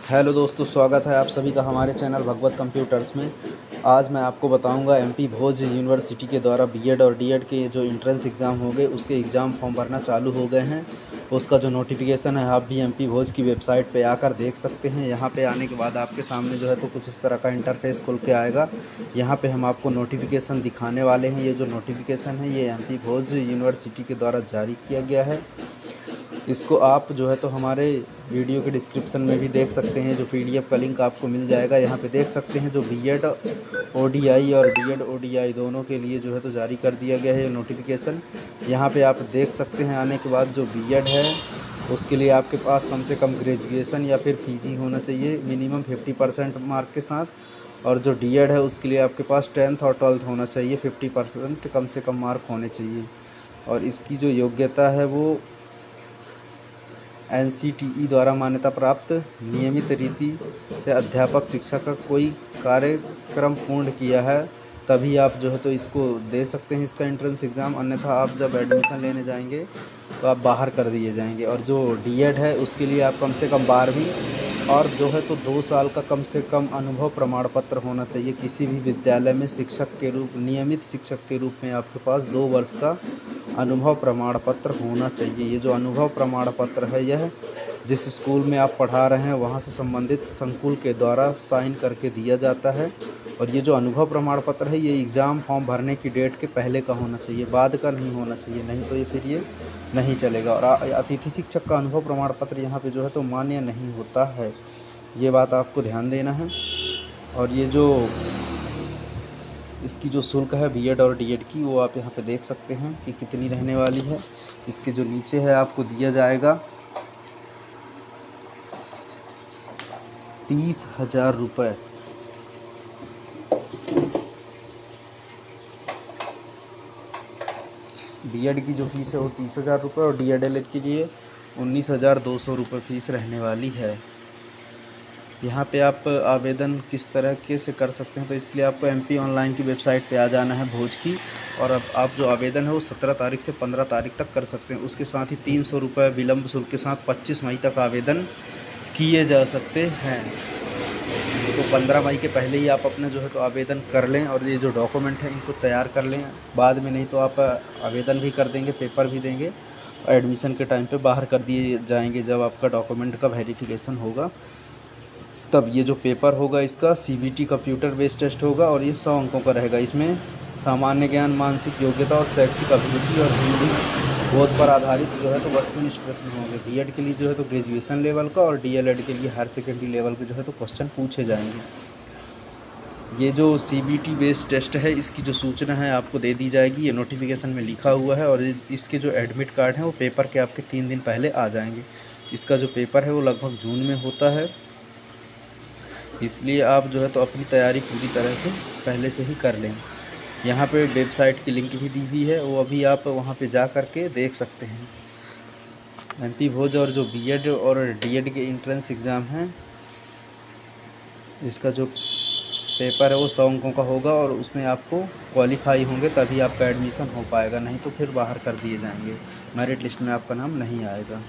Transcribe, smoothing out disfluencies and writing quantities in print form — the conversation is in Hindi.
हेलो दोस्तों, स्वागत है आप सभी का हमारे चैनल भगवत कंप्यूटर्स में। आज मैं आपको बताऊंगा एमपी भोज यूनिवर्सिटी के द्वारा बीएड और डीएड के जो एंट्रेंस एग्ज़ाम हो गए उसके एग्ज़ाम फॉर्म भरना चालू हो गए हैं। उसका जो नोटिफिकेशन है आप भी एमपी भोज की वेबसाइट पे आकर देख सकते हैं। यहाँ पे आने के बाद आपके सामने जो है तो कुछ इस तरह का इंटरफेस खुल के आएगा। यहाँ पे हम आपको नोटिफिकेशन दिखाने वाले हैं। ये जो नोटिफिकेशन है ये एमपी भोज यूनिवर्सिटी के द्वारा जारी किया गया है। इसको आप जो है तो हमारे वीडियो के डिस्क्रिप्शन में भी देख सकते हैं। जो पीडीएफ का लिंक आपको मिल जाएगा, यहाँ पे देख सकते हैं। जो बीएड ओडीआई और डीएड ओडीआई दोनों के लिए जो है तो जारी कर दिया गया है ये नोटिफिकेशन। यहाँ पे आप देख सकते हैं। आने के बाद जो बीएड है उसके लिए आपके पास कम से कम ग्रेजुएशन या फिर पीजी होना चाहिए मिनिमम 50% मार्क के साथ। और जो डीएड है उसके लिए आपके पास 10th और 12th होना चाहिए, 50% कम से कम मार्क होने चाहिए। और इसकी जो योग्यता है वो एनसीटीई द्वारा मान्यता प्राप्त नियमित रीति से अध्यापक शिक्षा का कोई कार्यक्रम पूर्ण किया है, तभी आप जो है तो इसको दे सकते हैं इसका एंट्रेंस एग्ज़ाम। अन्यथा आप जब एडमिशन लेने जाएंगे तो आप बाहर कर दिए जाएंगे। और जो डीएड है उसके लिए आप कम से कम 12वीं और जो है तो 2 साल का कम से कम अनुभव प्रमाण पत्र होना चाहिए। किसी भी विद्यालय में शिक्षक के रूप नियमित शिक्षक के रूप में आपके पास 2 वर्ष का अनुभव प्रमाण पत्र होना चाहिए। ये जो अनुभव प्रमाण पत्र है यह जिस स्कूल में आप पढ़ा रहे हैं वहाँ से संबंधित संकुल के द्वारा साइन करके दिया जाता है। और ये जो अनुभव प्रमाण पत्र है ये एग्ज़ाम फॉर्म भरने की डेट के पहले का होना चाहिए, बाद का नहीं होना चाहिए, नहीं तो ये फिर ये नहीं चलेगा। और अतिथि शिक्षक का अनुभव प्रमाण पत्र यहाँ पे जो है तो मान्य नहीं होता है, ये बात आपको ध्यान देना है। और ये जो इसकी जो शुल्क है बीएड और डीएड की वो आप यहाँ पे देख सकते हैं कि कितनी रहने वाली है। इसके जो नीचे है आपको दिया जाएगा 30,000 रुपये। बीएड की जो फीस है वो 30,000 रुपये और डीएड के लिए 19,200 रुपये फ़ीस रहने वाली है। यहाँ पे आप आवेदन किस तरह के से कर सकते हैं, तो इसके लिए आपको एमपी ऑनलाइन की वेबसाइट पे आ जाना है भोज की। और अब आप जो आवेदन है वो 17 तारीख से 15 तारीख तक कर सकते हैं। उसके साथ ही 300 रुपये विलम्ब शुल्क के साथ 25 मई तक आवेदन किए जा सकते हैं। तो 15 मई के पहले ही आप अपना जो है तो आवेदन कर लें और ये जो डॉक्यूमेंट है इनको तैयार कर लें। बाद में नहीं तो आप आवेदन भी कर देंगे, पेपर भी देंगे, एडमिशन के टाइम पे बाहर कर दिए जाएंगे जब आपका डॉक्यूमेंट का वेरिफिकेशन होगा। तब ये जो पेपर होगा इसका सीबीटी कंप्यूटर बेस्ड टेस्ट होगा और ये 100 अंकों का रहेगा। इसमें सामान्य ज्ञान, मानसिक योग्यता और शैक्षिक अभिरुचि और हिंदी बोध पर आधारित जो है तो वस्तुनिष्ठ प्रश्न होंगे। बीएड के लिए जो है तो ग्रेजुएशन लेवल का और डीएलएड के लिए हायर सेकेंडरी लेवल के जो है तो क्वेश्चन पूछे जाएंगे। ये जो सीबीटी बेस्ड टेस्ट है इसकी जो सूचना है आपको दे दी जाएगी, ये नोटिफिकेशन में लिखा हुआ है। और इसके जो एडमिट कार्ड हैं वो पेपर के आपके 3 दिन पहले आ जाएंगे। इसका जो पेपर है वो लगभग जून में होता है, इसलिए आप जो है तो अपनी तैयारी पूरी तरह से पहले से ही कर लें। यहाँ पे वेबसाइट की लिंक भी दी हुई है, वो अभी आप वहाँ पे जा कर के देख सकते हैं। एमपी भोज और जो बीएड और डीएड के एंट्रेंस एग्ज़ाम हैं इसका जो पेपर है वो 100 अंकों का होगा और उसमें आपको क्वालिफाई होंगे तभी आपका एडमिशन हो पाएगा, नहीं तो फिर बाहर कर दिए जाएंगे, मेरिट लिस्ट में आपका नाम नहीं आएगा।